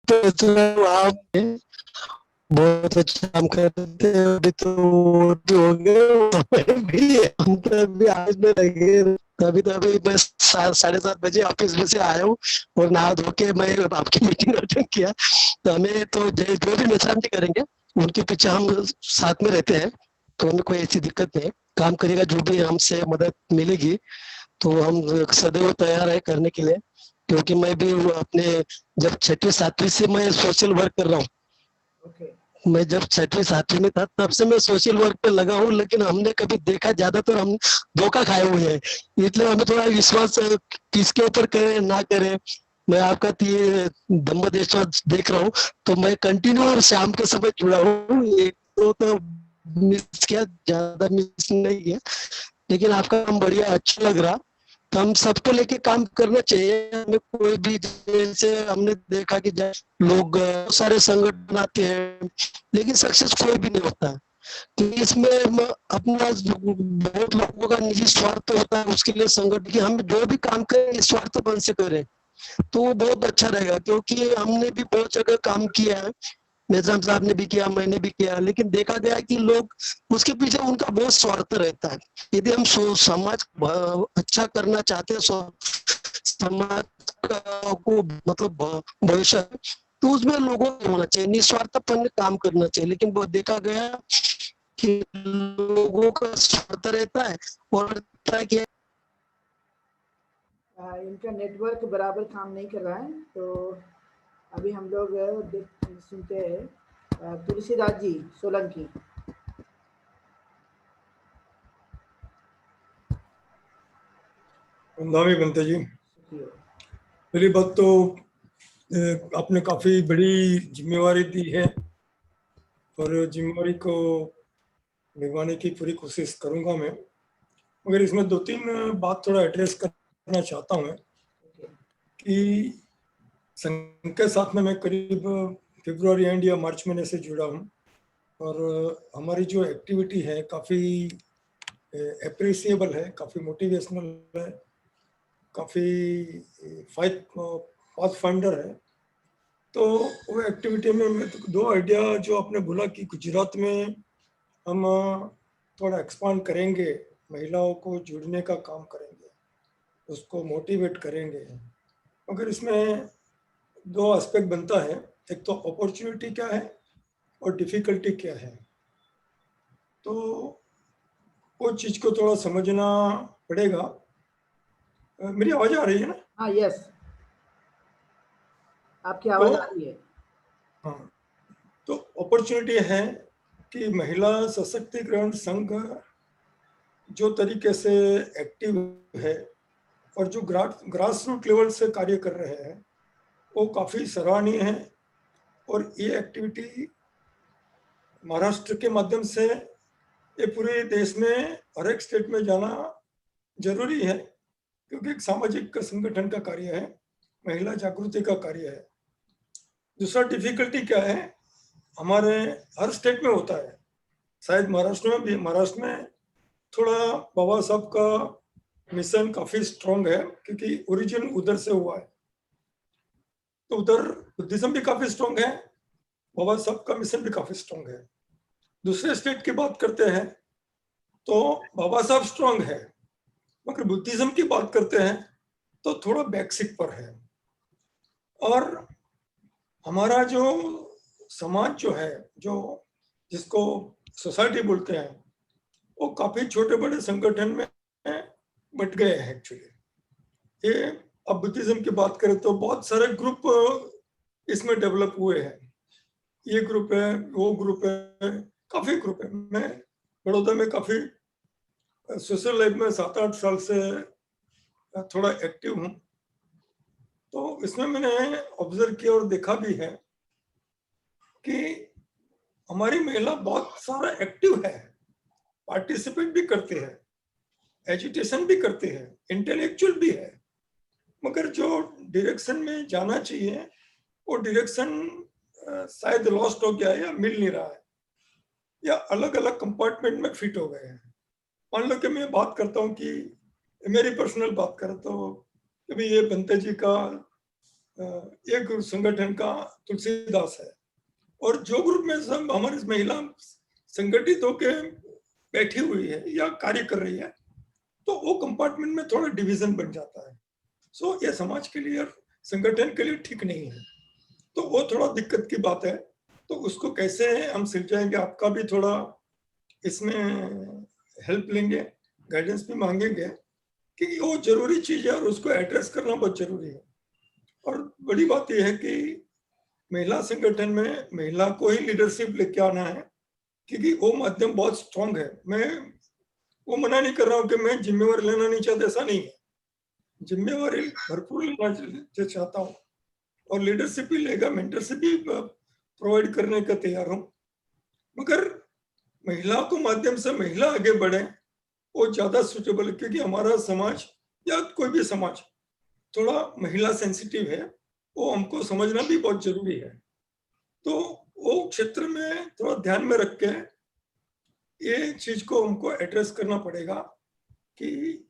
तो आप बहुत अच्छा काम करते हैं। अभी तो हो गए समय भी हम तो अभी आज में लगे। तभी तो अभी बस 7:30 बजे ऑफिस में से आया हूँ और नहा धो के मैं आपकी मीटिंग अटेंड किया। तो हमें तो जो भी मेहसान जी करेंगे उनके पीछे हम साथ में रहते हैं, तो हमें कोई ऐसी दिक्कत नहीं है। काम करेगा जो भी हमसे मदद मिलेगी तो हम सदैव तैयार है करने के लिए, क्योंकि मैं भी अपने जब 6वीं-7वीं से मैं सोशल वर्क कर रहा हूँ। मैं जब 6वीं-7वीं में था तब से मैं सोशल वर्क पे लगा हूँ, लेकिन हमने कभी देखा ज्यादातर हम धोखा खाए हुए हैं, इसलिए हमें थोड़ा विश्वास किसके ऊपर करें ना करें। मैं आपका ये दम्बदेश्वर देख रहा हूँ, तो मैं कंटिन्यू शाम के समय जुड़ा हूँ। एक तो मिस किया, ज्यादा मिस नहीं किया, लेकिन आपका काम बढ़िया अच्छा लग रहा। तो हम सबको लेके काम करना चाहिए। हमें कोई भी, जैसे हमने देखा कि लोग सारे संगठन आते हैं लेकिन सक्सेस कोई भी नहीं होता है। तो इसमें अपना बहुत लोगों का निजी स्वार्थ होता है, उसके लिए संगठन की हम जो भी काम करें निस्वार्थ मन से करें तो वो बहुत अच्छा रहेगा। क्योंकि हमने भी बहुत जगह काम किया है, निजाम साहब ने भी किया, मैंने भी किया, लेकिन देखा गया कि लोग उसके पीछे उनका बहुत स्वार्थ रहता है। यदि हम समाज अच्छा करना चाहते हैं, समाज को मतलब भविष्य, तो उसमें लोगों को होना चाहिए, निस्वार्थपन काम करना चाहिए। लेकिन वो देखा गया कि लोगों का स्वार्थ रहता है और लगता है कि इनका नेटवर्क बराबर काम नहीं कर रहा है। तो अभी हम लोग सुनते हैं तुलसीदास जी सोलंकी। वंदामी बनते जी, पहली बात तो आपने काफ़ी बड़ी जिम्मेवारी दी है और जिम्मेवारी को निभाने की पूरी कोशिश करूंगा मैं। मगर इसमें 2-3 बात थोड़ा एड्रेस करना चाहता हूँ कि संघ के साथ में मैं करीब फरवरी एंड या मार्च महीने से जुड़ा हूँ और हमारी जो एक्टिविटी है काफ़ी अप्रिसिएबल है, काफ़ी मोटिवेशनल है, काफ़ी पाथ फाइंडर है। तो वो एक्टिविटी में मैं तो 2 आइडिया जो आपने बोला कि गुजरात में हम थोड़ा एक्सपांड करेंगे, महिलाओं को जुड़ने का काम करेंगे, उसको मोटिवेट करेंगे, मगर इसमें 2 एस्पेक्ट बनता है। एक तो अपॉर्चुनिटी क्या है और डिफिकल्टी क्या है। तो वो चीज़ को थोड़ा समझना पड़ेगा। मेरी आवाज़ आ रही है ना? हाँ, यस, आपकी आवाज़ आ रही है। हाँ, तो अपॉर्चुनिटी है कि महिला सशक्तिकरण संघ जो तरीके से एक्टिव है और जो ग्रास रूट लेवल से कार्य कर रहे हैं वो काफ़ी सराहनीय है। और ये एक्टिविटी महाराष्ट्र के माध्यम से ये पूरे देश में हर एक स्टेट में जाना जरूरी है, क्योंकि एक सामाजिक संगठन का कार्य है, महिला जागृति का कार्य है। दूसरा डिफिकल्टी क्या है, हमारे हर स्टेट में होता है, शायद महाराष्ट्र में भी, महाराष्ट्र में थोड़ा बाबा साहब का मिशन काफी स्ट्रांग है क्योंकि ओरिजिन उधर से हुआ है। तो उधर बुद्धिज्म भी काफी स्ट्रांग है, बाबा साहब का मिशन भी काफी स्ट्रांग है। दूसरे स्टेट की बात करते हैं तो बाबा साहब स्ट्रांग है, मगर बुद्धिज्म की बात करते हैं तो थोड़ा बैकसिक पर है। और हमारा जो समाज जो है, जो जिसको सोसाइटी बोलते हैं, वो काफी छोटे बड़े संगठन में बट गए हैं एक्चुअली। ये अब बुद्धिज्म की बात करें तो बहुत सारे ग्रुप इसमें डेवलप हुए हैं, ये ग्रुप है, वो ग्रुप है, काफी ग्रुप है। मैं बड़ौदा में काफी सोशल लाइफ में 7-8 साल से थोड़ा एक्टिव हूँ, तो इसमें मैंने ऑब्जर्व किया और देखा भी है कि हमारी महिला बहुत सारा एक्टिव है, पार्टिसिपेट भी करते हैं, एजुटेशन भी करते हैं, इंटेलेक्चुअल भी है, मगर जो डायरेक्शन में जाना चाहिए वो डायरेक्शन शायद लॉस्ट हो गया है या मिल नहीं रहा है, या अलग अलग कंपार्टमेंट में फिट हो गए हैं। मान लो कि मैं बात करता हूँ कि मेरी पर्सनल बात करें तो कभी ये बंते जी का एक संगठन का तुलसीदास है, और जो ग्रुप में सब हमारी महिला संगठित होकर बैठी हुई है या कार्य कर रही है, तो वो कंपार्टमेंट में थोड़ा डिवीजन बन जाता है। सो ये समाज के लिए और संगठन के लिए ठीक नहीं है, तो वो थोड़ा दिक्कत की बात है। तो उसको कैसे हम सुलझाएंगे, आपका भी थोड़ा इसमें हेल्प लेंगे, गाइडेंस भी मांगेंगे, क्योंकि वो जरूरी चीज है और उसको एड्रेस करना बहुत जरूरी है। और बड़ी बात यह है कि महिला संगठन में महिला को ही लीडरशिप लेके आना है, क्योंकि वो माध्यम बहुत स्ट्रांग है। मैं वो मना नहीं कर रहा हूँ कि मैं जिम्मेवारी लेना नहीं चाहता, ऐसा नहीं है, जिम्मेवारी भरपूर लेना चाहता हूँ, और लीडरशिप भी लेगा, मेंटरशिप भी प्रोवाइड करने का तैयार हूँ। मगर महिला को माध्यम से महिला आगे बढ़े वो ज्यादा सुटेबल है, क्योंकि हमारा समाज या कोई भी समाज थोड़ा महिला सेंसिटिव है, वो हमको समझना भी बहुत जरूरी है। तो वो क्षेत्र में थोड़ा ध्यान में रख के ये चीज को हमको एड्रेस करना पड़ेगा कि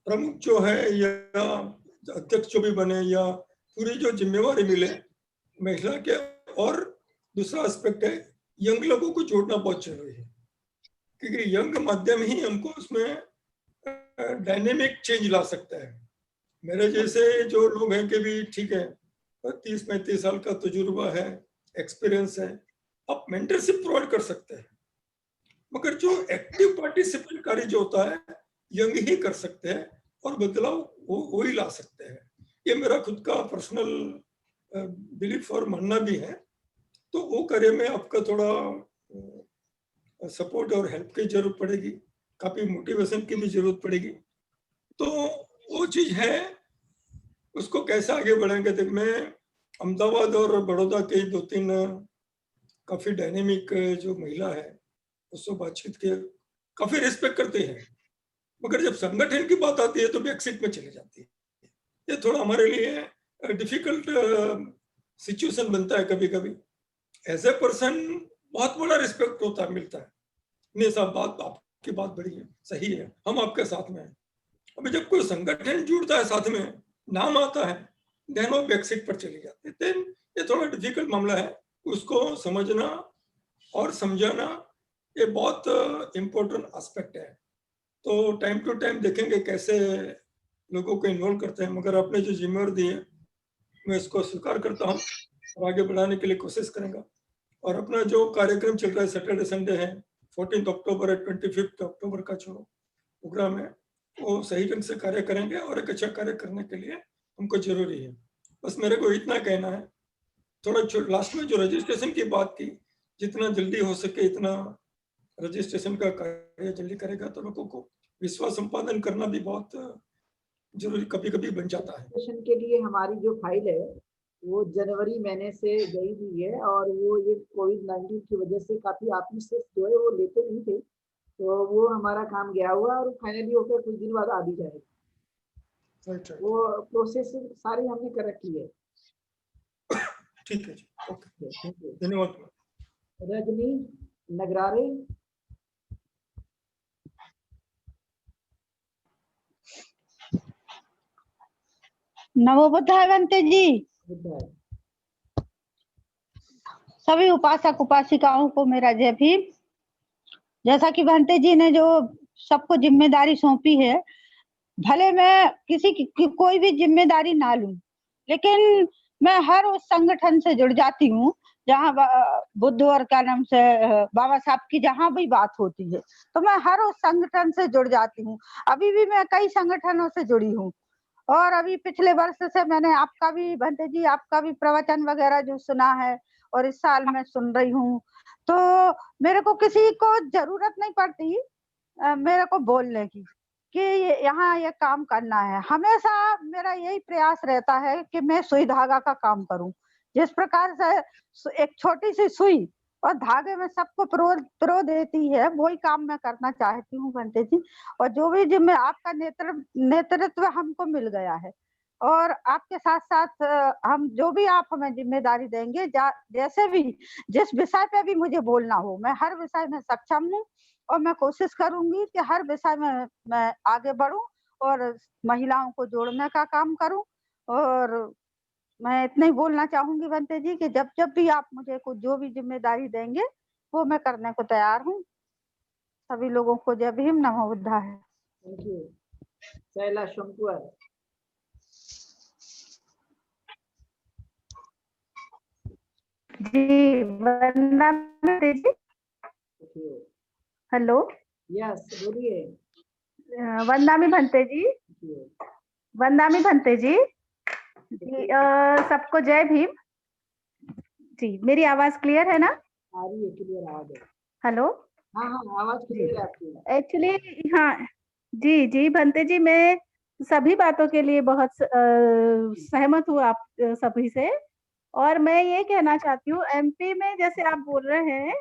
प्रमुख जो है या अध्यक्ष जो भी बने या पूरी जो जिम्मेवारी मिले महिला के। और दूसरा एस्पेक्ट है, यंग लोगों को जोड़ना बहुत जरूरी है, क्योंकि यंग माध्यम ही हमको उसमें डायनेमिक चेंज ला सकता है। मेरे जैसे जो लोग हैं कि भी ठीक है 30-35 साल का तजुर्बा है, एक्सपीरियंस है, आप मेंटरशिप प्रोवाइड कर सकते हैं, मगर जो एक्टिव पार्टिसिपेंट कार्य जो होता है यंग ही कर सकते हैं, और बदलाव वो ही ला सकते हैं। ये मेरा खुद का पर्सनल बिलीफ और मानना भी है। तो वो कार्य में आपका थोड़ा सपोर्ट और हेल्प की जरूरत पड़ेगी, काफी मोटिवेशन की भी जरूरत पड़ेगी। तो वो चीज है, उसको कैसे आगे बढ़ाएंगे। देख, मैं अहमदाबाद और बड़ौदा के 2-3 काफी डायनेमिक जो महिला है उससे बातचीत के काफी रिस्पेक्ट करते हैं, मगर जब संगठन की बात आती है तो बैकसीट में चले जाती है। ये थोड़ा हमारे लिए डिफिकल्ट सिचुएशन बनता है कभी कभी। एज ए पर्सन बहुत बड़ा रिस्पेक्ट होता है, मिलता है, नहीं साहब बात आपकी बात बड़ी है, सही है, हम आपके साथ में हैं। अभी जब कोई संगठन जुड़ता है, साथ में नाम आता है, देन वो बैकसीट पर चली जाती है। देन ये थोड़ा डिफिकल्ट मामला है, उसको समझना और समझाना ये बहुत इम्पोर्टेंट एस्पेक्ट है। तो टाइम टू टाइम देखेंगे कैसे लोगों को इन्वॉल्व करते हैं, मगर आपने जो जिम्मेवारी दी है मैं इसको स्वीकार करता हूँ और आगे बढ़ाने के लिए कोशिश करेंगे। और अपना जो कार्यक्रम चल रहा है, सैटरडे संडे है, 14 अक्टूबर है, 25 अक्टूबर का जो प्रोग्राम है वो सही ढंग से कार्य करेंगे, और एक अच्छा कार्य करने के लिए हमको जरूरी है। बस मेरे को इतना कहना है। थोड़ा लास्ट में जो रजिस्ट्रेशन की बात की, जितना जल्दी हो सके इतना रजिस्ट्रेशन का कार्य जल्दी करेगा तो लोगों को विश्वास संपादन करना भी बहुत जरूरी कभी कभी बन जाता है। रजिस्ट्रेशन के लिए हमारी जो फाइल है वो जनवरी महीने से गई हुई है, और वो ये कोविड-19 की वजह से काफी ऑफिस जो है वो लेते नहीं थे, तो वो हमारा काम गया हुआ और फाइनली होकर कुछ दिन बाद आ भी जाएगा। राइट राइट, वो प्रोसेस सारी हमने कर रखी है। ठीक है जी, ओके, थैंक यू। धन्यवाद। रजनी नगरारे। नमो बुद्धाय बंते जी। बुद्धाय। सभी उपासक उपासिकाओं को मेरा जय भीम। जैसा कि भंते जी ने जो सबको जिम्मेदारी सौंपी है, भले मैं किसी की कोई भी जिम्मेदारी ना लूं, लेकिन मैं हर उस संगठन से जुड़ जाती हूँ जहाँ बुद्ध और क्या नाम से बाबा साहब की जहाँ भी बात होती है, तो मैं हर उस संगठन से जुड़ जाती हूँ। अभी भी मैं कई संगठनों से जुड़ी हूँ, और अभी पिछले वर्ष से मैंने आपका भी भंते जी आपका भी प्रवचन वगैरह जो सुना है, और इस साल मैं सुन रही हूँ। तो मेरे को किसी को जरूरत नहीं पड़ती मेरे को बोलने की कि यहाँ ये काम करना है। हमेशा मेरा यही प्रयास रहता है कि मैं सुई धागा का काम करूं। जिस प्रकार से एक छोटी सी सुई और धागे में सबको पिरो देती है, वही काम मैं करना चाहती हूँ भंते जी। और जो भी जिम्मे आपका नेतृत्व हमको मिल गया है, और आपके साथ साथ हम जो भी आप हमें जिम्मेदारी देंगे, जैसे भी जिस विषय पे भी मुझे बोलना हो, मैं हर विषय में सक्षम हूँ, और मैं कोशिश करूंगी कि हर विषय में मैं आगे बढ़ूं और महिलाओं को जोड़ने का काम करूं। और मैं इतना ही बोलना चाहूंगी बनते जी कि जब जब भी आप मुझे कुछ जो भी जिम्मेदारी देंगे वो मैं करने को तैयार हूँ। सभी लोगों को जय भीम, नमो बुद्धाय। Thank you. Shaila Shankur. Ji Vandana Bante ji. Hello, yes बोलिए। वंदामी भंते जी, वंदामी भंते जी। जी सबको जय भीम जी। मेरी आवाज क्लियर है ना? आ रही है, क्लियर आवाज है। हेलो, हाँ हाँ आवाज जी क्लियर है आपकी। एक्चुअली हाँ जी जी भंते जी, मैं सभी बातों के लिए बहुत सहमत हूँ आप सभी से। और मैं ये कहना चाहती हूँ एमपी में जैसे आप बोल रहे हैं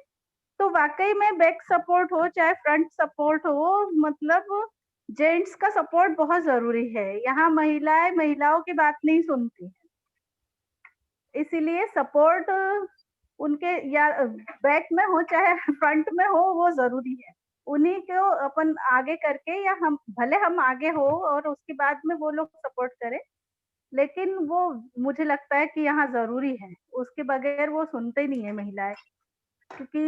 तो वाकई में बैक सपोर्ट हो चाहे फ्रंट सपोर्ट हो, मतलब जेंट्स का सपोर्ट बहुत जरूरी है। यहाँ महिलाएं महिलाओं की बात नहीं सुनती, इसीलिए सपोर्ट उनके या बैक में हो चाहे फ्रंट में हो वो जरूरी है। उन्हीं को अपन आगे करके या हम भले हम आगे हो और उसके बाद में वो लोग सपोर्ट करें, लेकिन वो मुझे लगता है कि यहाँ जरूरी है। उसके बगैर वो सुनते ही नहीं है महिलाएं। क्योंकि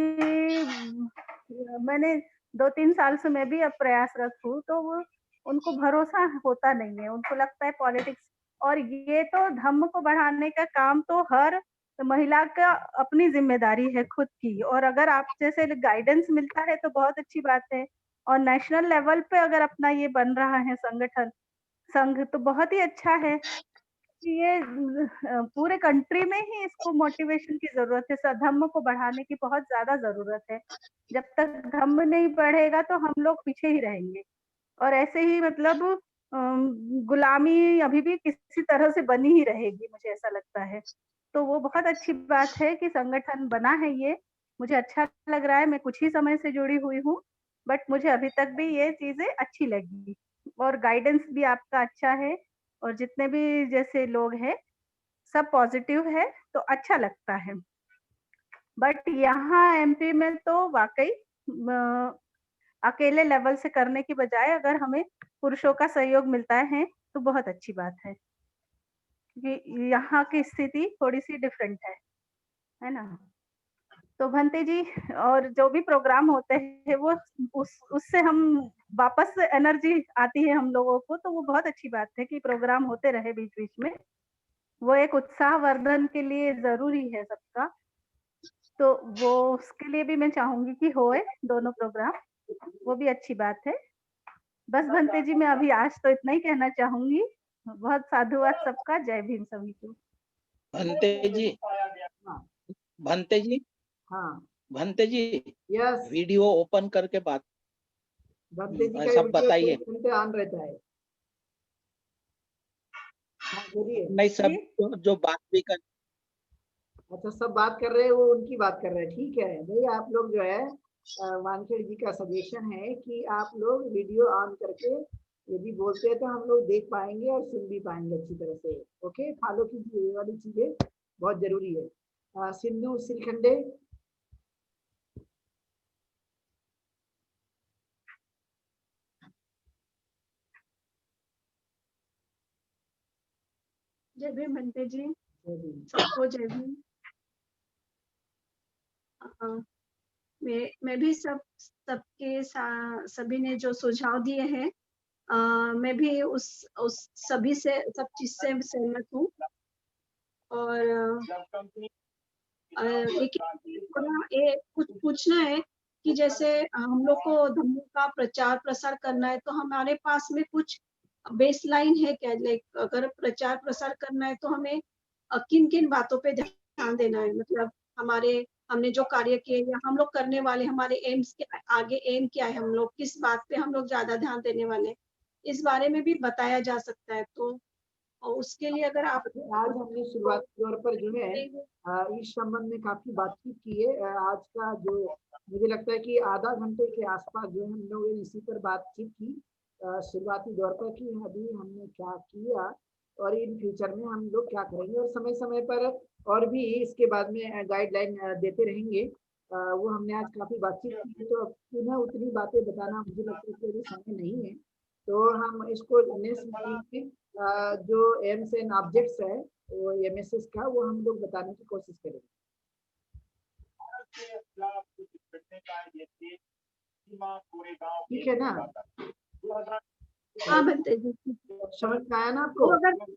मैंने 2-3 साल से मैं भी अब प्रयासरत हूँ तो वो उनको भरोसा होता नहीं है। उनको लगता है पॉलिटिक्स, और ये तो धम्म को बढ़ाने का काम तो हर महिला का अपनी जिम्मेदारी है खुद की। और अगर आप जैसे गाइडेंस मिलता है तो बहुत अच्छी बात है। और नेशनल लेवल पे अगर अपना ये बन रहा है संगठन संघ तो बहुत ही अच्छा है। ये पूरे कंट्री में ही इसको मोटिवेशन की जरूरत है, धम्म को बढ़ाने की बहुत ज्यादा जरूरत है। जब तक धम्म नहीं बढ़ेगा तो हम लोग पीछे ही रहेंगे। और ऐसे ही मतलब गुलामी अभी भी किसी तरह से बनी ही रहेगी, मुझे ऐसा लगता है। तो वो बहुत अच्छी बात है कि संगठन बना है ये, मुझे अच्छा लग रहा है। मैं कुछ ही समय से जुड़ी हुई हूँ, बट मुझे अभी तक भी ये चीजें अच्छी लगी। और गाइडेंस भी आपका अच्छा है, और जितने भी जैसे लोग हैं सब पॉजिटिव है, तो अच्छा लगता है। बट यहाँ एमपी में तो वाकई अकेले लेवल से करने की बजाय अगर हमें पुरुषों का सहयोग मिलता है तो बहुत अच्छी बात है। क्योंकि यहाँ की स्थिति थोड़ी सी डिफरेंट है ना? तो भंते जी, और जो भी प्रोग्राम होते हैं वो उससे हम वापस एनर्जी आती है हम लोगों को, तो वो बहुत अच्छी बात है कि प्रोग्राम होते रहे बीच बीच में। वो एक उत्साहवर्धन के लिए जरूरी है सबका। तो वो उसके लिए भी मैं चाहूंगी कि होए दोनों प्रोग्राम, वो भी अच्छी बात है। बस भंते जी मैं अभी आज तो इतना ही कहना चाहूंगी। बहुत साधुवाद सबका, जय भीम सभी को। भंते जी, हाँ भंते जी, हाँ भंते जी, यस। वीडियो ओपन करके बात भंते जी का सब वीडियो बताइए। 24 घंटे ऑन रहता है। हाँ बोलिए। नहीं, सब जो बात भी कर अच्छा सब बात कर रहे हैं, वो उनकी बात कर रहे हैं, ठीक है भाई। आप लोग जो है वानखेड़ जी का सजेशन है कि आप लोग वीडियो ऑन करके यदि बोलते हैं तो हम लोग देख पाएंगे और सुन भी पाएंगे अच्छी तरह से। ओके, फॉलो कीजिए, ये वाली चीजें बहुत जरूरी है। सिंधु सिलखंडे। जय भीम भंते जी, जय भीम। सबको जय भीम। मैं भी सबके सभी ने जो सुझाव दिए हैं, मैं भी उस सभी से सब चीज से सहमत हूँ। और लेकिन थोड़ा कुछ पूछना है कि जैसे हम लोग को धम्म का प्रचार प्रसार करना है तो हमारे पास में कुछ बेसलाइन है क्या? लाइक अगर प्रचार प्रसार करना है तो हमें किन किन बातों पे ध्यान देना है? मतलब हमने जो कार्य किए या हम लोग करने वाले हमारे एम्स के आगे एम क्या है, हम लोग किस बात पे हम लोग ज्यादा ध्यान देने वाले, इस बारे में भी बताया जा सकता है। तो उसके लिए अगर आप आज हमने शुरुआती तौर पर जो है इस संबंध में काफी बातचीत की है। आज का जो मुझे लगता है कि आधा घंटे के आसपास जो हम लोगों ने इसी पर बातचीत की शुरुआती दौर पर कि अभी हमने क्या किया और इन फ्यूचर में हम लोग क्या करेंगे, और समय समय पर और भी इसके बाद में गाइडलाइन देते रहेंगे। वो हमने आज काफी बातचीत की, तो अब पुनः उतनी बातें बताना मुझे लगता है कि अभी समय नहीं है। तो हम इसको नेक्स्ट मीटिंग में जो एम्स एंड ऑब्जेक्ट्स है वो MSS का वो हम लोग बताने की कोशिश करेंगे। ठीक है ना? हाँ बनते जी। समझ में आया ना तो आपको?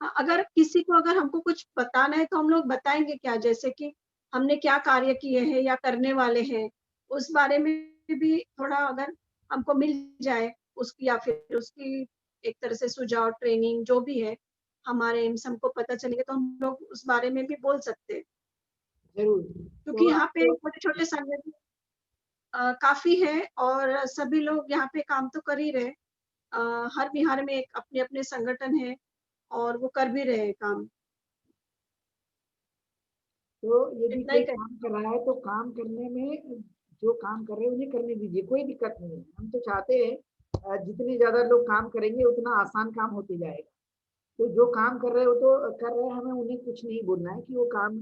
अगर किसी को अगर हमको कुछ बताना है तो हम लोग बताएंगे क्या, जैसे कि हमने क्या कार्य किए हैं या करने वाले हैं, उस बारे में भी थोड़ा अगर हमको मिल जाए उसकी, या फिर उसकी एक तरह से सुझाव, ट्रेनिंग जो भी है हमारे एम्स हमको पता चलेगा तो हम लोग उस बारे में भी बोल सकते हैं, जरूर। क्योंकि तो यहाँ पे आपको छोटे छोटे संगठन काफी है और सभी लोग यहाँ पे काम तो कर ही रहे। हर बिहार में एक अपने अपने संगठन है और वो कर भी रहे हैं काम। तो यदि इतना कोई ही कर। काम कर रहा है तो काम करने में, जो काम कर रहे हैं उन्हें करने दीजिए, कोई दिक्कत नहीं है। हम तो चाहते हैं जितने ज्यादा लोग काम करेंगे उतना आसान काम होते जाएगा। तो जो काम कर रहे हो तो कर रहे हैं, हमें उन्हें कुछ नहीं बोलना है कि वो काम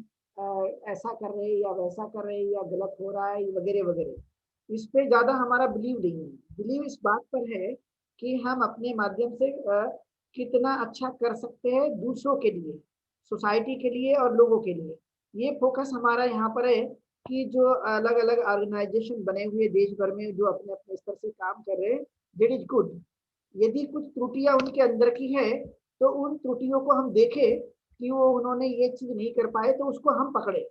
ऐसा कर रहे हैं या वैसा कर रहे हैं या गलत हो रहा है वगैरह वगैरह। इस पे ज्यादा हमारा बिलीव नहीं है। बिलीव इस बात पर है कि हम अपने माध्यम से कितना अच्छा कर सकते हैं दूसरों के लिए, सोसाइटी के लिए और लोगों के लिए। ये फोकस हमारा यहाँ पर है कि जो अलग अलग ऑर्गेनाइजेशन बने हुए देश भर में जो अपने अपने स्तर से काम कर रहे हैं, दैट इज गुड। यदि कुछ त्रुटियां उनके अंदर की है तो उन त्रुटियों को हम देखें कि वो उन्होंने ये चीज नहीं कर पाए, तो उसको हम पकड़े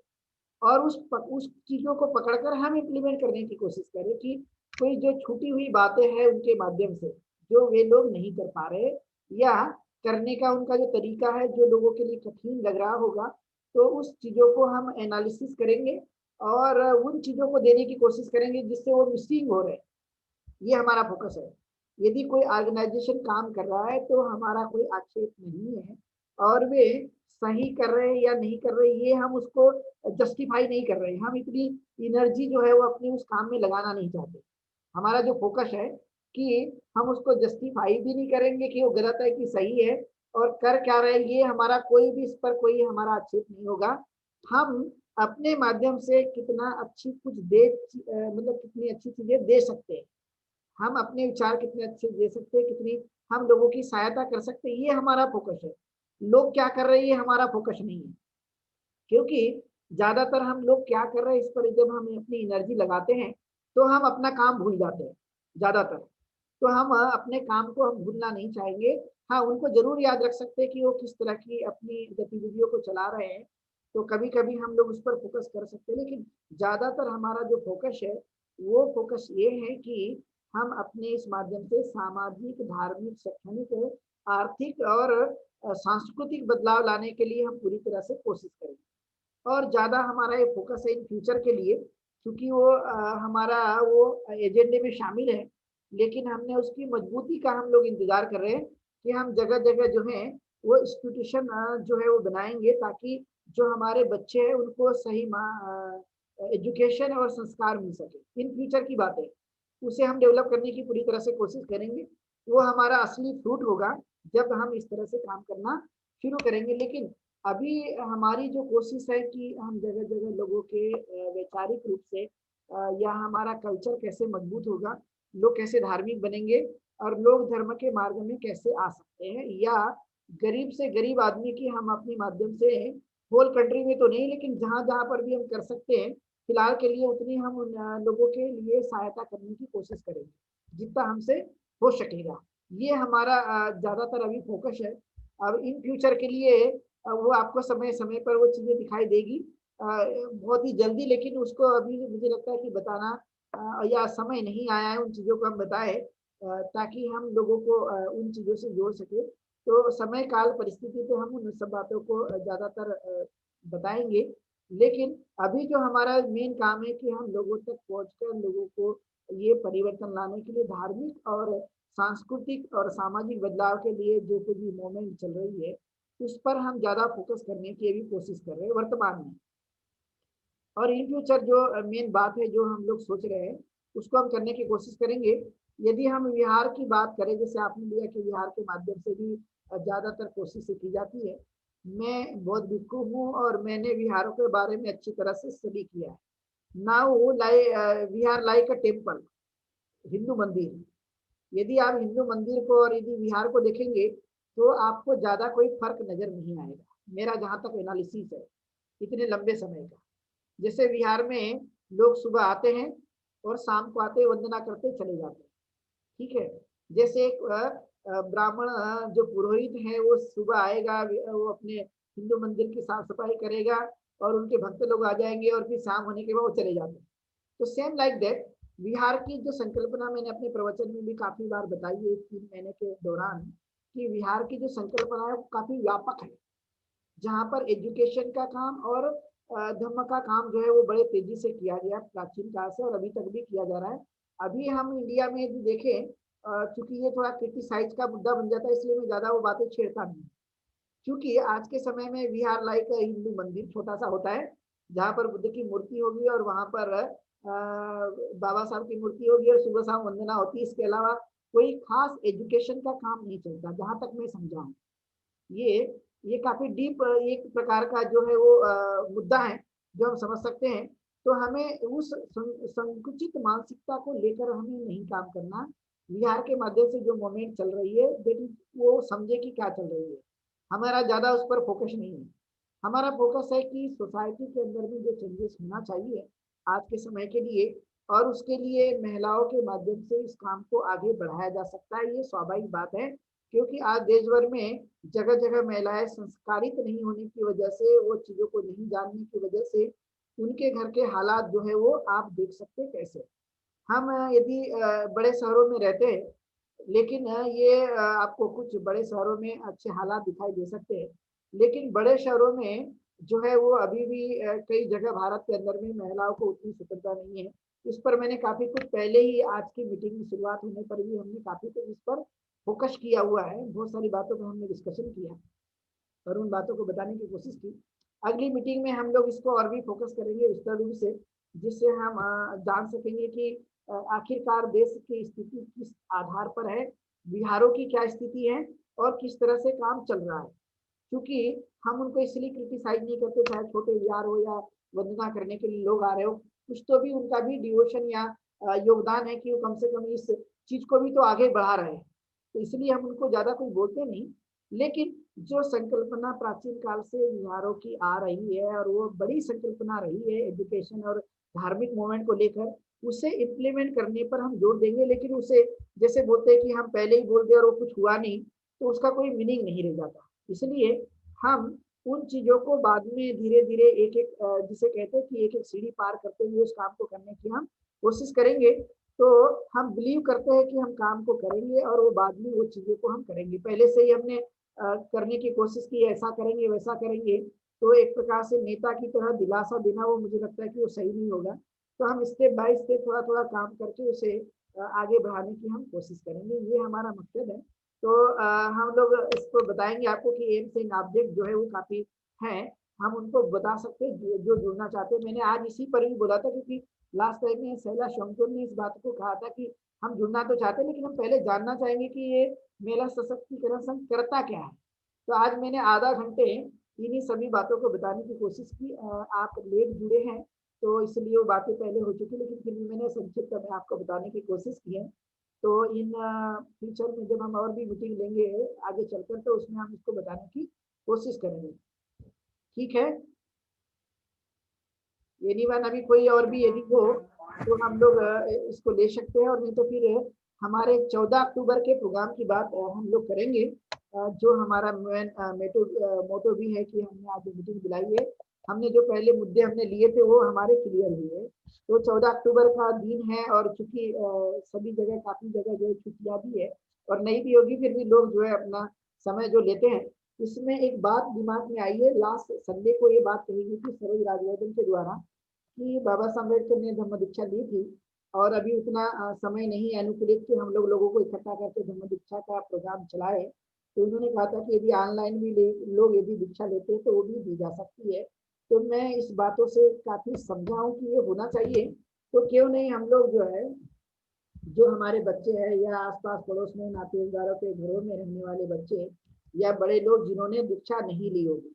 और उस चीजों को पकड़कर हम इम्प्लीमेंट करने की कोशिश करें कि कोई जो छूटी हुई बातें हैं उनके माध्यम से जो वे लोग नहीं कर पा रहे या करने का उनका जो तरीका है जो लोगों के लिए कठिन लग रहा होगा, तो उस चीजों को हम एनालिसिस करेंगे और उन चीजों को देने की कोशिश करेंगे जिससे वो मिसिंग हो रहे हैं। ये हमारा फोकस है। यदि कोई ऑर्गेनाइजेशन काम कर रहा है तो हमारा कोई आक्षेप नहीं है, और वे सही कर रहे हैं या नहीं कर रहे ये हम उसको जस्टिफाई नहीं कर रहे। हम इतनी एनर्जी जो है वो अपने उस काम में लगाना नहीं चाहते। हमारा जो फोकस है कि हम उसको जस्टिफाई भी नहीं करेंगे कि वो गलत है कि सही है और कर क्या रहे हैं, ये हमारा कोई भी इस पर कोई हमारा आक्षेप नहीं होगा। हम अपने माध्यम से कितना अच्छी कुछ दे मतलब कितनी अच्छी चीजें दे सकते हैं, हम अपने विचार कितने अच्छे दे सकते हैं, कितनी हम लोगों की सहायता कर सकते हैं, ये हमारा फोकस है। लोग क्या कर रहे हैं ये हमारा फोकस नहीं है। क्योंकि ज्यादातर हम लोग क्या कर रहे हैं इस पर जब हम अपनी एनर्जी लगाते हैं तो हम अपना काम भूल जाते हैं ज्यादातर। तो हम अपने काम को हम भूलना नहीं चाहेंगे। हाँ, उनको जरूर याद रख सकते हैं कि वो किस तरह की अपनी गतिविधियों को चला रहे हैं, तो कभी कभी हम लोग उस पर फोकस कर सकते हैं। लेकिन ज्यादातर हमारा जो फोकस है वो फोकस ये है कि हम अपने इस माध्यम से सामाजिक, धार्मिक, शैक्षणिक, आर्थिक और सांस्कृतिक बदलाव लाने के लिए हम पूरी तरह से कोशिश करेंगे। और ज्यादा हमारा ये फोकस है इन फ्यूचर के लिए, क्योंकि वो हमारा वो एजेंडे में शामिल है। लेकिन हमने उसकी मजबूती का हम लोग इंतजार कर रहे हैं कि हम जगह जगह जो है वो इंस्टीट्यूशन जो है वो बनाएंगे, ताकि जो हमारे बच्चे हैं उनको सही एजुकेशन और संस्कार मिल सके। इन फ्यूचर की बात है, उसे हम डेवलप करने की पूरी तरह से कोशिश करेंगे। वो हमारा असली फ्रूट होगा जब हम इस तरह से काम करना शुरू करेंगे। लेकिन अभी हमारी जो कोशिश है कि हम जगह जगह लोगों के वैचारिक रूप से या हमारा कल्चर कैसे मजबूत होगा, लोग कैसे धार्मिक बनेंगे और लोग धर्म के मार्ग में कैसे आ सकते हैं, या गरीब से गरीब आदमी की हम अपने माध्यम से होल कंट्री में तो नहीं लेकिन जहां जहां पर भी हम कर सकते हैं फिलहाल के लिए उतनी हम उन लोगों के लिए सहायता करने की कोशिश करेंगे जितना हमसे हो सकेगा। ये हमारा ज्यादातर अभी फोकस है। अब इन फ्यूचर के लिए वो आपको समय समय पर वो चीजें दिखाई देगी बहुत ही जल्दी, लेकिन उसको अभी मुझे लगता है कि बताना या समय नहीं आया है उन चीजों को हम बताए ताकि हम लोगों को उन चीजों से जोड़ सके। तो समय काल परिस्थिति पे हम उन सब बातों को ज्यादातर बताएंगे। लेकिन अभी जो हमारा मेन काम है कि हम लोगों तक पहुंचकर लोगों को ये परिवर्तन लाने के लिए धार्मिक और सांस्कृतिक और सामाजिक बदलाव के लिए जो कुछ भी मूवमेंट चल रही है उस पर हम ज्यादा फोकस करने की भी कोशिश कर रहे हैं वर्तमान में। और इन फ्यूचर जो मेन बात है जो हम लोग सोच रहे हैं उसको हम करने की कोशिश करेंगे। यदि हम बिहार की बात करें, जैसे आपने लिया कि बिहार के माध्यम से भी ज्यादातर कोशिशें की जाती है। मैं बहुत भिक्खु हूँ और मैंने बिहार के बारे में अच्छी तरह से स्टडी किया है। Now Bihar like a temple, Hindu मंदिर। यदि आप हिंदू मंदिर को और यदि बिहार को देखेंगे तो आपको ज्यादा कोई फर्क नजर नहीं आएगा, मेरा जहां तक एनालिसिस है इतने लंबे समय का। जैसे बिहार में लोग सुबह आते हैं और शाम को आते वंदना करते चले जाते हैं, ठीक है। जैसे एक ब्राह्मण जो पुरोहित है वो सुबह आएगा, वो अपने हिंदू मंदिर की साफ सफाई करेगा और उनके भक्त लोग आ जाएंगे और फिर शाम होने के बाद वो चले जाते हैं। तो सेम लाइक दैट बिहार की जो संकल्पना मैंने अपने प्रवचन में भी काफी बार बताई है 3 महीने के दौरान, कि बिहार की जो संकल्पना है वो काफी व्यापक है, जहाँ पर एजुकेशन का काम और धर्म का काम जो है वो बड़े तेजी से किया गया प्राचीन काल से और अभी तक भी किया जा रहा है। अभी हम इंडिया में यदि देखें, चूंकि ये थोड़ा क्रिटिसाइज का मुद्दा बन जाता है इसलिए मैं ज्यादा वो बातें छेड़ता नहीं, क्योंकि आज के समय में वी आर लाइक हिंदू मंदिर छोटा सा होता है जहाँ पर बुद्ध की मूर्ति होगी और वहां पर बाबा साहब की मूर्ति होगी और सुबह शाम वंदना होती है। इसके अलावा कोई खास एजुकेशन का काम नहीं चलता जहां तक मैं समझा हूँ। ये ये काफी डीप एक प्रकार का जो है वो मुद्दा है जो हम समझ सकते हैं। तो हमें उस संकुचित मानसिकता को लेकर हमें नहीं काम करना। बिहार के माध्यम से जो मूवमेंट चल रही है वो समझे कि क्या चल रही है, हमारा ज्यादा उस पर फोकस नहीं है। हमारा फोकस है कि सोसाइटी के अंदर में जो चेंजेस होना चाहिए आज के समय के लिए, और उसके लिए महिलाओं के माध्यम से इस काम को आगे बढ़ाया जा सकता है। ये स्वाभाविक बात है, क्योंकि आज देश भर में जगह जगह महिलाएं संस्कारित नहीं होने की वजह से, वो चीजों को नहीं जानने की वजह से उनके घर के हालात जो है वो आप देख सकते कैसे। हम यदि बड़े शहरों में रहते हैं, लेकिन ये आपको कुछ बड़े शहरों में अच्छे हालात दिखाई दे सकते हैं, लेकिन बड़े शहरों में जो है वो अभी भी कई जगह भारत के अंदर में महिलाओं को उतनी स्वतंत्रता नहीं है। इस पर मैंने काफी कुछ पहले ही आज की मीटिंग में शुरुआत होने पर भी हमने काफी कुछ इस पर फोकस किया हुआ है, बहुत सारी बातों पर हमने डिस्कशन किया और उन बातों को बताने की कोशिश की। अगली मीटिंग में हम लोग इसको और भी फोकस करेंगे विस्तार रूप से, जिससे हम जान सकेंगे कि आखिरकार देश की स्थिति किस आधार पर है, बिहारों की क्या स्थिति है और किस तरह से काम चल रहा है। क्योंकि हम उनको इसलिए क्रिटिसाइज नहीं करते, चाहे छोटे बिहार हो या वंदना करने के लिए लोग आ रहे हो, कुछ तो भी उनका भी डिवोशन या योगदान है कि वो कम से कम इस चीज को भी तो आगे बढ़ा रहे हैं। तो इसलिए हम उनको ज्यादा कोई बोलते नहीं, लेकिन जो संकल्पना प्राचीन काल से बिहारों की आ रही है और वो बड़ी संकल्पना रही है एजुकेशन और धार्मिक मूवमेंट को लेकर, उसे इम्प्लीमेंट करने पर हम जोर देंगे। लेकिन उसे जैसे बोलते हैं कि हम पहले ही बोल दिया और वो कुछ हुआ नहीं, तो उसका कोई मीनिंग नहीं रह जाता। इसलिए हम उन चीजों को बाद में धीरे धीरे एक एक जिसे कहते हैं कि एक एक सीढ़ी पार करते हुए उस काम को करने की हम कोशिश करेंगे। तो हम बिलीव करते हैं कि हम काम को करेंगे और वो बाद में वो चीजों को हम करेंगे। पहले से ही हमने करने की कोशिश की, ऐसा करेंगे वैसा करेंगे, तो एक प्रकार से नेता की तरह दिलासा देना वो मुझे लगता है कि वो सही नहीं होगा। तो हम स्टेप बाय स्टेप थोड़ा थोड़ा काम करके उसे आगे बढ़ाने की हम कोशिश करेंगे, ये हमारा मकसद है। तो हम लोग इसको बताएंगे आपको कि एम्स एंड ऑब्जेक्ट जो है वो काफी है, हम उनको बता सकते हैं जो जुड़ना चाहते हैं। मैंने आज इसी पर भी बोला था, क्योंकि लास्ट टाइम में शैला शंकर ने इस बात को कहा था कि हम जुड़ना तो चाहते हैं लेकिन हम पहले जानना चाहेंगे कि ये महिला सशक्तिकरण संघ करता क्या है। तो आज मैंने आधा घंटे इन्हीं सभी बातों को बताने की कोशिश की। आप लेट जुड़े हैं तो इसलिए वो बातें पहले हो चुकी, लेकिन फिर भी मैंने संक्षिप्त में आपको बताने की कोशिश की है। तो इन फ्यूचर में जब हम और भी मीटिंग लेंगे आगे चलकर, तो उसमें हम इसको बताने की कोशिश करेंगे, ठीक है। एनीवन अभी कोई और भी यदि हो तो हम लोग इसको ले सकते हैं, और नहीं तो फिर हमारे 14 अक्टूबर के प्रोग्राम की बात हम लोग करेंगे। जो हमारा मोटो भी है कि हमने आज मीटिंग बुलाई है, हमने जो पहले मुद्दे हमने लिए थे वो हमारे क्लियर हुए। तो 14 अक्टूबर का दिन है, और चूंकि सभी जगह काफी जगह जो है छुट्टियां भी है और नहीं भी होगी, फिर भी लोग जो है अपना समय जो लेते हैं। इसमें एक बात दिमाग में आई है, लास्ट संडे को ये बात कही गई थी सरोज राजवर्धन के द्वारा कि बाबा साहब अम्बेडकर ने धम्म दीक्षा ली थी और अभी उतना समय नहीं है अनुकूलित कि हम लोगों को इकट्ठा करके धम्म दीक्षा का प्रोग्राम चलाए। तो उन्होंने कहा था कि यदि ऑनलाइन भी लोग यदि दीक्षा लेते हैं तो वो भी दी जा सकती है। तो मैं इस बातों से काफी समझा हूँ कि ये होना चाहिए। तो क्यों नहीं हम लोग जो है, जो हमारे बच्चे हैं या आसपास पड़ोस में नातेदारों के घरों में रहने वाले बच्चे या बड़े लोग जिन्होंने दीक्षा नहीं ली होगी,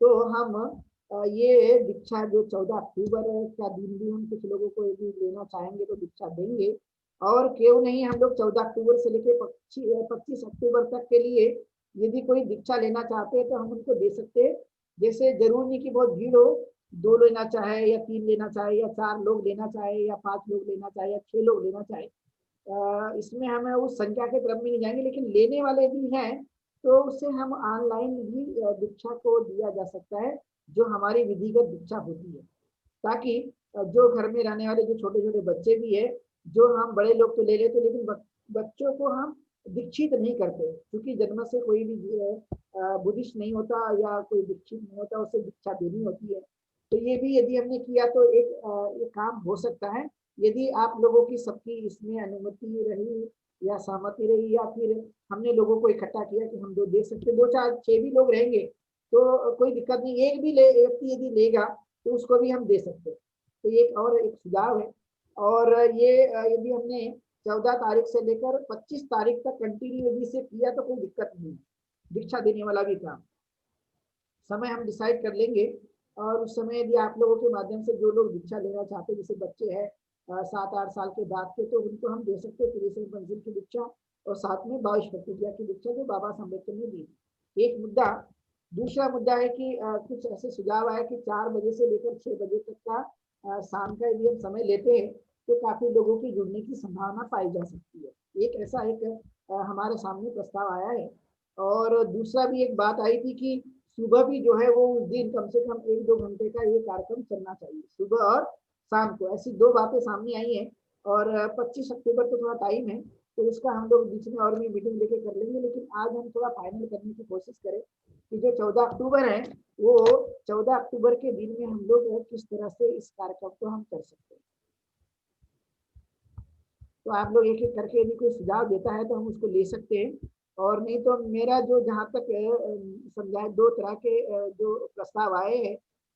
तो हम ये दीक्षा जो 14 अक्टूबर का दिन भी हम कुछ लोगों को यदि लेना चाहेंगे तो दीक्षा देंगे। और क्यों नहीं हम लोग 14 अक्टूबर से लेकर 25 अक्टूबर तक के लिए यदि कोई दीक्षा लेना चाहते हैं तो हम उनको दे सकते हैं। जैसे जरूर नहीं कि बहुत भीड़ हो, 2 लेना चाहे या 3 लेना चाहे या 4 लोग लेना चाहे या 5 लोग लेना चाहे या 6 लोग लेना चाहे, इसमें हमें उस संख्या के क्रम में नहीं जाएंगे, लेकिन लेने वाले भी हैं तो उससे हम ऑनलाइन भी दीक्षा को दिया जा सकता है, जो हमारी विधिगत दीक्षा होती है, ताकि जो घर में रहने वाले जो छोटे छोटे बच्चे भी है, जो हम बड़े लोग तो ले लेते, लेकिन बच्चों को हम दीक्षित नहीं करते, क्योंकि जन्म से कोई भी बुद्धिस्ट नहीं होता या कोई दीक्षित नहीं होता, उसे दीक्षा देनी होती है। तो ये भी यदि हमने किया तो एक काम हो सकता है, यदि आप लोगों की सबकी इसमें अनुमति रही या सहमति रही, या फिर हमने लोगों को इकट्ठा किया कि हम 2 दे सकते, 2 4 6 भी लोग रहेंगे तो कोई दिक्कत नहीं, एक भी व्यक्ति यदि लेगा तो उसको भी हम दे सकते हैं। तो ये एक सुझाव है। और ये यदि हमने 14 तारीख से लेकर 25 तारीख तक कंटिन्यू यदि से किया तो कोई दिक्कत नहीं, दीक्षा देने वाला भी काम समय हम डिसाइड कर लेंगे। और उस समय यदि आप लोगों के माध्यम से जो लोग दीक्षा लेना चाहते हैं, जैसे बच्चे हैं 7-8 साल के बाद के, तो उनको हम दे सकते हैं त्रिशूल पंजिल की दीक्षा और साथ में 22 प्रतिज्ञा की दीक्षा जो बाबा साहब अम्बेडकर ने दी। एक मुद्दा। दूसरा मुद्दा है कि कुछ ऐसे सुझाव आए कि 4 बजे से लेकर 6 बजे तक का शाम का यदि हम समय लेते हैं तो काफी लोगों की जुड़ने की संभावना पाई जा सकती है। एक ऐसा हमारे सामने प्रस्ताव आया है। और दूसरा भी एक बात आई थी कि सुबह भी जो है वो उस दिन कम से कम 1-2 घंटे का ये कार्यक्रम चलना चाहिए, सुबह और शाम को। ऐसी 2 बातें सामने आई हैं। और 25 अक्टूबर तो थोड़ा टाइम है, तो उसका हम लोग बीच में और भी मीटिंग लेके कर लेंगे, लेकिन आज हम थोड़ा फाइनल करने की कोशिश करें कि जो 14 अक्टूबर है वो 14 अक्टूबर के दिन में हम लोग किस तरह से इस कार्यक्रम को हम कर सकते हैं। तो आप लोग एक एक करके यदि कोई सुझाव देता है तो हम उसको ले सकते हैं, और नहीं तो मेरा जो जहाँ तक समझाए 2 तरह के जो प्रस्ताव आए हैं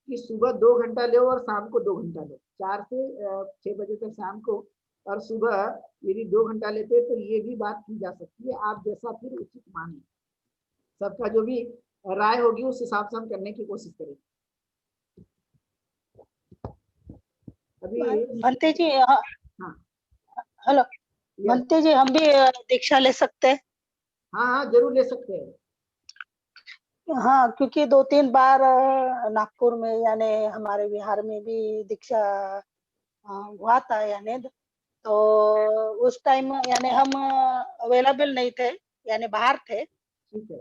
कि सुबह 2 घंटा लो और शाम को 2 घंटा लो, 4 से 6 बजे तक शाम को, और सुबह यदि 2 घंटा लेते हैं तो ये भी बात की जा सकती है। आप जैसा फिर उचित माने, सबका जो भी राय होगी उस हिसाब से हम करने की कोशिश करेंगे। अभी भंते जी हाँ हेलो यस, भंते जी, हम भी दीक्षा ले सकते हैं? हाँ जरूर ले सकते हैं। हाँ, क्योंकि 2-3 बार नागपुर में यानी हमारे बिहार में भी दीक्षा हुआ था, यानी तो उस टाइम यानी हम अवेलेबल नहीं थे, यानी बाहर थे, ठीक है,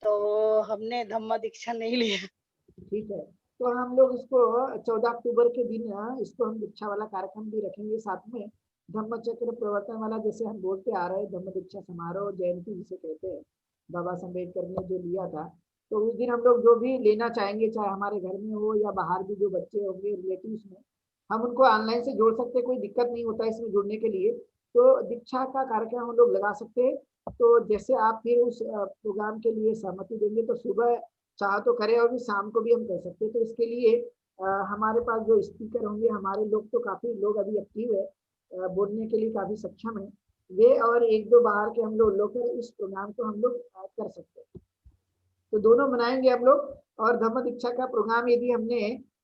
तो हमने धम्म दीक्षा नहीं लिया। ठीक है। तो हम लोग इसको 14 अक्टूबर के दिन इसको हम दीक्षा वाला कार्यक्रम भी रखेंगे साथ में, धम्म चक्र प्रवर्तन वाला, जैसे हम बोलते आ रहे हैं धम्म दीक्षा समारोह जयंती जिसे कहते हैं, बाबा साहब अम्बेडकर ने जो लिया था। तो उस दिन हम लोग जो भी लेना चाहेंगे, चाहे हमारे घर में हो या बाहर भी जो बच्चे होंगे रिलेटिव्स में, हम उनको ऑनलाइन से जोड़ सकते हैं, कोई दिक्कत नहीं होता इसमें जुड़ने के लिए। तो दीक्षा का कार्यक्रम हम लोग लगा सकते हैं। तो जैसे आप फिर उस प्रोग्राम के लिए सहमति देंगे तो सुबह चाह तो करें और भी शाम को भी हम कर सकते हैं। तो इसके लिए हमारे पास जो स्पीकर होंगे, हमारे लोग तो काफी लोग अभी एक्टिव है, बोलने के लिए काफी सक्षम है वे, और 1-2 बाहर के हम लोग लोग इस प्रोग्राम को हम लोग कर सकते हैं। तो दोनों मनाएंगे हम लोग। और धम्म दीक्षा का प्रोग्राम यदि हमने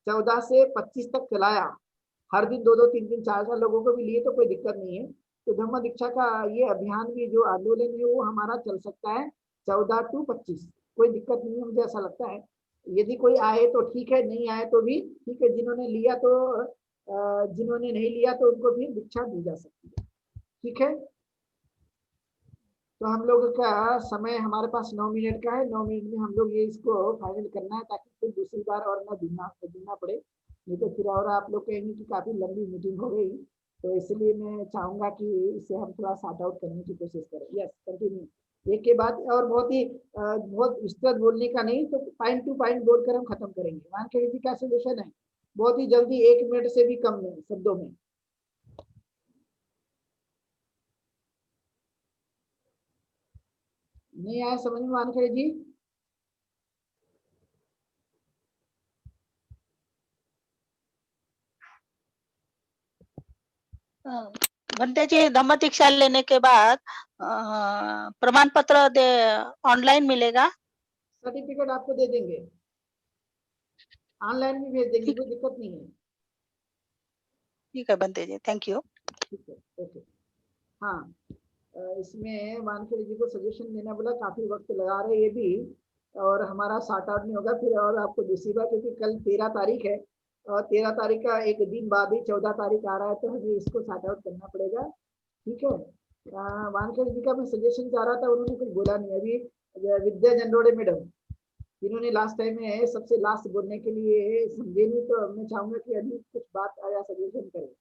14 से 25 तक चलाया, हर दिन 2-2 3-3 4-4 लोगों को भी लिए तो कोई दिक्कत नहीं है। तो धम्म दीक्षा का ये अभियान भी जो आंदोलन है वो हमारा चल सकता है 14 to 25, कोई दिक्कत नहीं है, मुझे ऐसा लगता है। यदि कोई आए तो ठीक है, नहीं आए तो भी ठीक है, जिन्होंने लिया तो जिन्होंने नहीं लिया तो उनको भी दीक्षा दी जा सकती है। ठीक है, तो हम लोग का समय हमारे पास 9 मिनट का है, 9 मिनट में हम लोग ये इसको फाइनल करना है, ताकि फिर दूसरी बार और ना देना पड़े, नहीं तो फिर और आप लोग कहेंगे कि काफी लंबी मीटिंग हो गई। तो इसलिए मैं चाहूंगा कि इसे हम थोड़ा सॉर्ट आउट करने की कोशिश करें। यस, कंटिन्यू एक के बाद, और बहुत ही बहुत विस्तृत बोलने का नहीं, तो पॉइंट टू पॉइंट बोलकर हम खत्म करेंगे। वानखेड़े जी का सोल्यूशन है बहुत ही जल्दी, 1 मिनट से भी कम में शब्दों में। नहीं आया समझ में वानखेड़े जी? भंते जी, धम्म दीक्षा लेने के बाद प्रमाण पत्र दे ऑनलाइन मिलेगा? सर्टिफिकेट आपको दे देंगे, ऑनलाइन भी भेज देंगे, कोई दिक्कत नहीं है। ठीक है भंते जी, थैंक यू। ठीक है, ओके। हाँ, इसमें वानखेड़े जी को सजेशन देना बोला, काफी वक्त लगा रहे ये भी, और हमारा सॉर्ट आउट नहीं होगा फिर, और आपको दूसरी बात, क्योंकि कल 13 तारीख है और 13 तारीख का एक दिन बाद ही 14 तारीख आ रहा है, तो हमें इसको सॉर्ट आउट करना पड़ेगा। ठीक है, वानखेड़े जी का मैं सजेशन चाह रहा था, उन्होंने कुछ बोला नहीं। अभी विद्या जंडोड़े मैडम, इन्होंने लास्ट टाइम में सबसे लास्ट बोलने के लिए समझे नहीं, तो मैं चाहूंगा कि अभी कुछ बात आया सजेशन करें।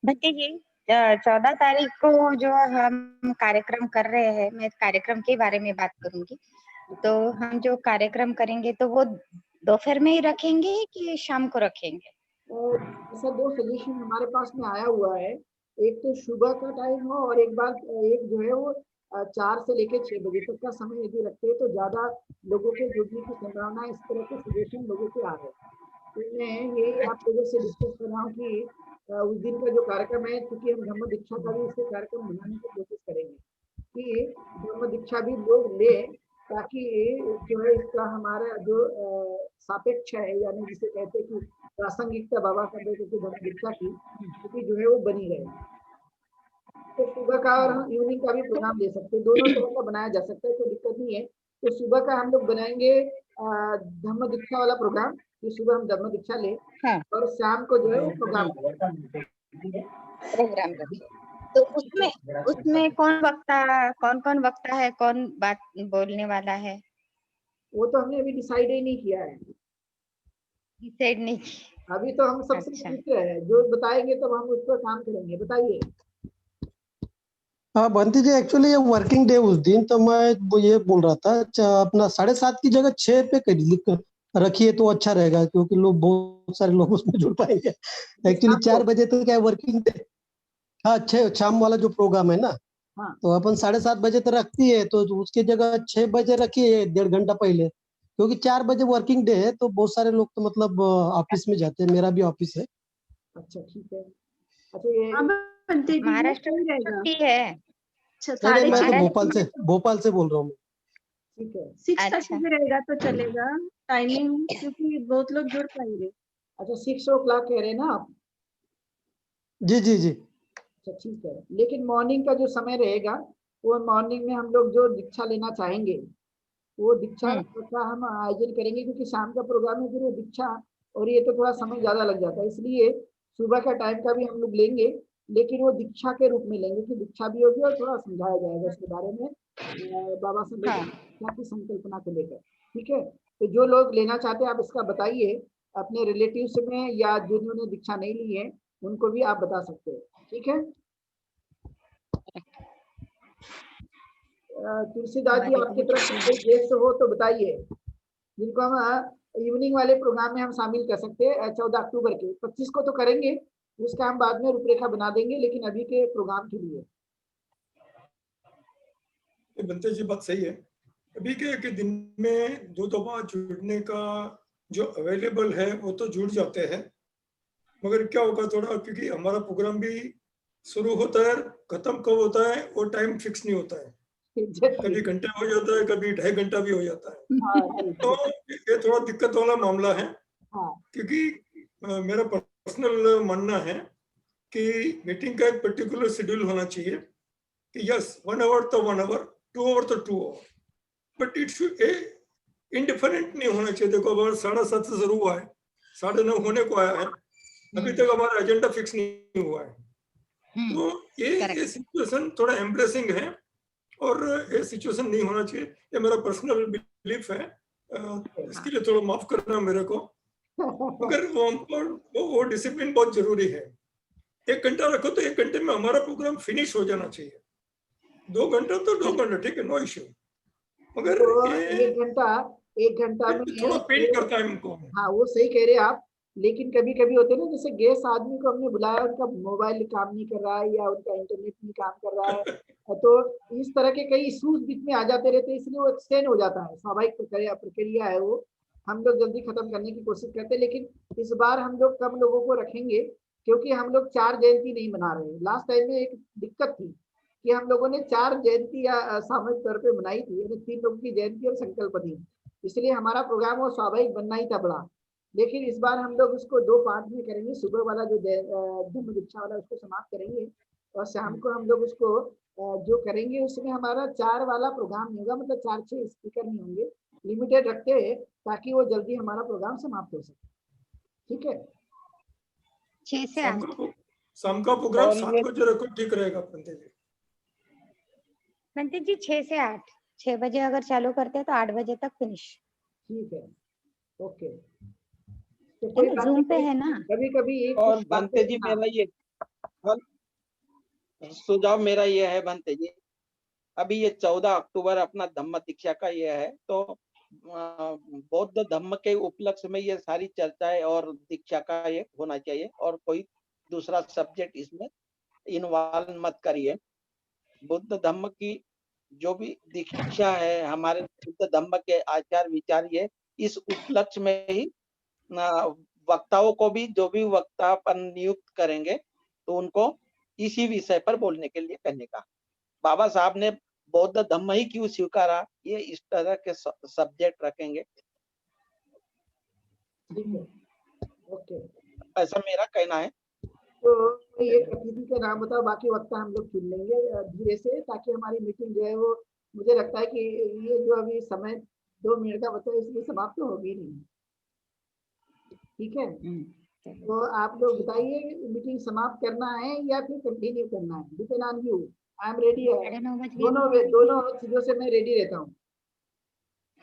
भक्ति जी, 14 तारीख को जो हम कार्यक्रम कर रहे हैं, मैं कार्यक्रम के बारे में बात करूंगी। तो हम जो कार्यक्रम करेंगे तो वो दोपहर में ही रखेंगे कि शाम को रखेंगे? ऐसा 2 सजेशन हमारे पास में आया हुआ है, एक तो सुबह का टाइम हो, और एक जो है वो 4 से लेकर 6 बजे तक का समय यदि रखते हैं तो ज्यादा लोगों के जुड़ने की संभावना, इस तरह के सजेशन लोगों के आ रहे हैं। तो मैं ये आप लोगों से डिस्कस कर रहा हूँ कि उस दिन का जो कार्यक्रम है, क्योंकि हम धम्म दीक्षा का भी इससे कार्यक्रम बनाने की कोशिश करेंगे कि धम्म दीक्षा भी लोग ले, ताकि जो है इसका हमारा जो सापेक्ष है, यानी जिसे कहते हैं कि प्रासंगिकता बाबा साहब की धम्म दीक्षा की, क्योंकि जो है वो बनी रहे। तो सुबह का और हम इवनिंग का भी प्रोग्राम ले सकते हैं, दोनों तरह का बनाया जा सकता है, कोई दिक्कत नहीं है। तो सुबह का हम लोग बनाएंगे धम्म दीक्षा वाला प्रोग्राम, कि सुबह हम धम्म दीक्षा ले, हाँ। और शाम को जो है वो प्रोग्राम रखें। तो उसमें कौन कौन वक्ता है, कौन बात बोलने वाला है? वो तो हमने अभी डिसाइड ही नहीं किया है। डिसाइड नहीं? अभी तो हम सबसे अच्छा। पूछ रहे हैं, जो बताएंगे तब हम उस पर काम करेंगे। बताइए। हाँ बंटी जी, एक्चुअली ये वर्किंग डे उस दिन, तो मैं वो ये बोल रहा था, अपना 7:30 की जगह 6 पे रखिए तो अच्छा रहेगा, क्योंकि लोग बहुत सारे लोग उसमें जुड़ पाएंगे। एक्चुअली 4 बजे तो क्या है वर्किंग डे। हाँ, 6 शाम वाला जो प्रोग्राम है ना, हाँ। तो अपन 7:30 बजे तक रखती है, तो उसकी जगह 6 बजे रखिए, 1.5 घंटा पहले, क्योंकि 4 बजे वर्किंग डे है, तो बहुत सारे लोग तो मतलब ऑफिस में जाते हैं, मेरा भी ऑफिस है। अच्छा ठीक है। अच्छा ये महाराष्ट्र में छुट्टी है। अच्छा, नहीं, मैं तो 6:30 भोपाल से बोल रहा हूँ। ठीक है। 6:30 भी रहेगा तो चलेगा टाइमिंग, क्योंकि बहुत लोग जुड़ पाएंगे। अच्छा 6 o'clock कह रहे हैं ना आप? जी जी जी। अच्छा ठीक है, लेकिन मॉर्निंग का जो समय रहेगा, वो मॉर्निंग में हम लोग जो दीक्षा लेना चाहेंगे, वो दीक्षा का हम आयोजन करेंगे, क्योंकि शाम का प्रोग्राम है, फिर वो दीक्षा और ये तो थोड़ा समय ज्यादा लग जाता है, इसलिए सुबह का टाइम का भी हम लोग लेंगे, लेकिन वो दीक्षा के रूप में लेंगे, कि दीक्षा भी होगी और थोड़ा समझाया जाएगा उसके बारे में, बाबा साहब की संकल्पना को लेकर। ठीक है, तो जो लोग लेना चाहते हैं आप इसका बताइए अपने रिलेटिव्स में, या जिन्होंने दीक्षा नहीं ली है उनको भी आप बता सकते हैं। ठीक है, तुलसीदास जी आपकी तरफ से कोई गेस्ट हो तो बताइए, जिनको हम इवनिंग वाले प्रोग्राम में हम शामिल कर सकते हैं। 14 अक्टूबर के 25 को तो करेंगे, उसका हम बाद में रूपरेखा बना देंगे, लेकिन अभी के प्रोग्राम के लिए। बनते जी बात सही है। अभी के दिन में 2 दफा जुड़ने का जो अवेलेबल है वो तो जुड़ जाते हैं, मगर क्या होगा थोड़ा, क्योंकि हमारा प्रोग्राम भी शुरू होता है, खत्म कब होता है वो टाइम फिक्स नहीं होता है, कभी घंटा हो जाता है, कभी 2.5 घंटा भी हो जाता है। तो ये थोड़ा दिक्कत वाला मामला है, क्योंकि मेरा पर्सनल मानना है कि मीटिंग का एक पर्टिकुलर शेड्यूल होना चाहिए, कि यस 1 आवर तो 1 आवर, 2 आवर तो 2 hour, but it should indifferent नहीं होना चाहिए। देखो अब 7:30 से शुरू हुआ है, 9:30 होने को आया है, अभी तक हमारा एजेंडा फिक्स नहीं हुआ है। तो ये सिचुएशन थोड़ा एम्ब्रेसिंग है, और ये सिचुएशन नहीं होना चाहिए, ये मेरा पर्सनल बिलीफ है। इसके लिए थोड़ा माफ करना मेरे को, मगर वो डिसिप्लिन बहुत जरूरी है। 1 घंटा रखो तो 1 घंटे में हमारा प्रोग्राम फिनिश हो जाना चाहिए, 2 घंटा तो 2 घंटा, ठीक है, नो इश्यू, मगर ये 1 घंटा में थोड़ा पेन करता है हमको। हाँ वो सही कह रहे हैं आप, लेकिन कभी कभी होते हैं ना, जैसे गेस्ट आदमी को हमने बुलाया, उनका मोबाइल काम नहीं कर रहा है या उनका इंटरनेट नहीं काम कर रहा है, तो इस तरह के कई इश्यूज बीच में आ जाते रहते हैं, इसलिए वो एक्सटेंड हो जाता है। स्वाभाविक प्रक्रिया है वो, हम लोग जल्दी खत्म करने की कोशिश करते हैं, लेकिन इस बार हम लोग कम लोगों को रखेंगे, क्योंकि हम लोग 4 जयंती नहीं मना रहे हैं। लास्ट टाइम में एक दिक्कत थी कि हम लोगों ने 4 जयंती या सामूहिक तौर पे मनाई थी, यानी 3 लोगों की जयंती और संकल्प थी, इसलिए हमारा प्रोग्राम वो स्वाभाविक बनना ही था बड़ा, लेकिन इस बार हम लोग उसको 2 पार्ट में करेंगे। सुबह वाला जो धम्म दीक्षा वाला उसको समाप्त करेंगे और शाम को हम लोग उसको जो करेंगे उसमें हमारा 4 वाला प्रोग्राम नहीं होगा, मतलब 4-6 स्पीकर नहीं होंगे, लिमिटेड रखते हैं ताकि वो जल्दी हमारा प्रोग्राम समाप्त हो सके। ठीक है, 6 से 8। शाम का प्रोग्राम और 7 बजे रखो, ठीक रहेगा पंडित जी। पंडित जी 6 से 8, 6 बजे अगर चालू करते हैं तो 8 बजे तक फिनिश। ठीक है, ओके। तो कोई बात जूम पे नहीं, है ना। कभी कभी एक और कुछ भंते जी हाँ, मेरा ये सुझाव मेरा ये है भंते जी, अभी ये 14 अक्टूबर अपना धम्म दीक्षा का ये है, तो बौद्ध धम्म के उपलक्ष्य में ये सारी चर्चाएं और दीक्षा का ये होना चाहिए, और कोई दूसरा सब्जेक्ट इसमें इन्वॉल्व मत करिए। बुद्ध धम्म की जो भी दीक्षा है, हमारे बुद्ध धम्म के आचार विचार, ये इस उपलक्ष्य में ही वक्ताओं को भी, जो भी वक्ता अपन नियुक्त करेंगे तो उनको इसी विषय पर बोलने के लिए कहने का। बाबा साहब ने बौद्ध धम्म ही क्यों स्वीकारा, ये इस तरह के सब्जेक्ट रखेंगे। ठीक है, ओके। ऐसा मेरा कहना है। तो एक अतिथि का नाम बताओ, बाकी वक्ता हम लोग चुन लेंगे धीरे से, ताकि हमारी मीटिंग जो है वो, मुझे लगता है कि ये जो अभी समय 2 मिनट का बचा है इसलिए समाप्त तो होगी नहीं। ठीक है, तो आप लोग बताइए मीटिंग समाप्त करना है या फिर कंटिन्यू करना है, depend on you. I am ready है, 9:30 बज दोनों चीजों से मैं रेडी रहता हूँ।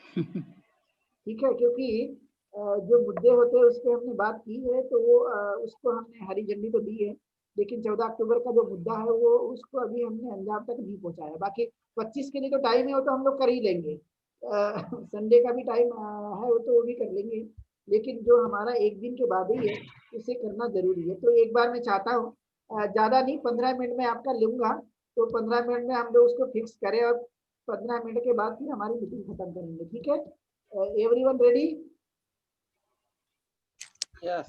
ठीक है, क्योंकि जो मुद्दे होते हैं उस पर हमने बात की है, तो वो उसको हमने हरी झंडी तो दी है, लेकिन 14 अक्टूबर का जो मुद्दा है वो उसको अभी हमने अंजाम तक नहीं पहुंचाया। बाकी 25 के लिए तो टाइम है, वो तो हम लोग कर ही लेंगे। संडे का भी टाइम है, वो तो वो भी कर लेंगे, लेकिन जो हमारा एक दिन के बाद ही है उसे करना जरूरी है। तो एक बार मैं चाहता हूँ ज्यादा नहीं, 15 मिनट में आपका लूंगा, तो 15 मिनट में हम लोग उसको फिक्स करें और 15 मिनट के बाद फिर हमारी मीटिंग खत्म करेंगे। ठीक है, एवरीवन रेडी? यस,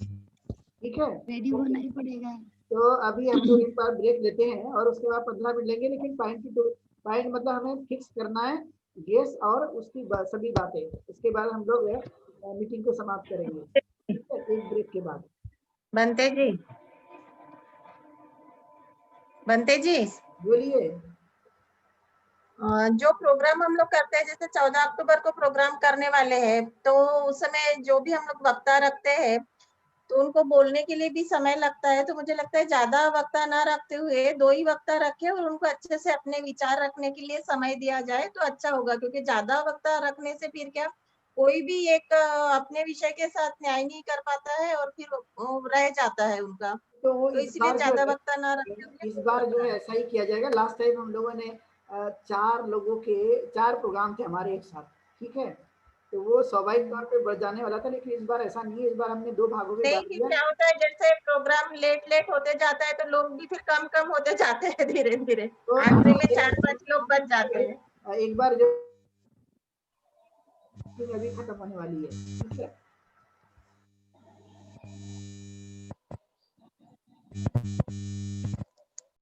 ठीक है, रेडी होना ही पड़ेगा। तो अभी हम लोग एक बार ब्रेक लेते हैं और उसके बाद 15 मिनट लेंगे, लेकिन पॉइंट मतलब हमें फिक्स करना है गेस और उसकी सभी बातें, उसके बाद हम लोग मीटिंग को समाप्त करेंगे। ठीक है, एक ब्रेक के बाद। बनते जी बोलिए। जो प्रोग्राम हम लोग करते हैं, जैसे 14 अक्टूबर को प्रोग्राम करने वाले हैं, तो उस समय जो भी हम लोग वक्ता रखते हैं तो उनको बोलने के लिए भी समय लगता है। तो मुझे लगता है ज्यादा वक्ता ना रखते हुए 2 ही वक्ता रखे और उनको अच्छे से अपने विचार रखने के लिए समय दिया जाए तो अच्छा होगा, क्योंकि ज्यादा वक्ता रखने से फिर क्या, कोई भी एक अपने विषय के साथ न्याय नहीं कर पाता है और फिर रह जाता है उनका। तो तो इस इसलिए बार ज्यादा जो वक्ता ना रखते हुए इस बार जो है ऐसा ही किया जाएगा। लास्ट टाइम हम लोगों ने 4 लोगों के 4 प्रोग्राम थे हमारे एक साथ। ठीक है, तो वो स्वाभाविक तौर पे बढ़ जाने वाला था, लेकिन इस बार ऐसा नहीं है। इस बार हमने 2 भागों में नहीं, बांट फिर दिया। क्या होता है, जैसे प्रोग्राम लेट होते जाता है तो लोग भी फिर कम होते जाते हैं धीरे धीरे, तो आखिरी में 4-5 लोग बच जाते हैं। एक बार जो अभी खत्म होने वाली है। ठीक है।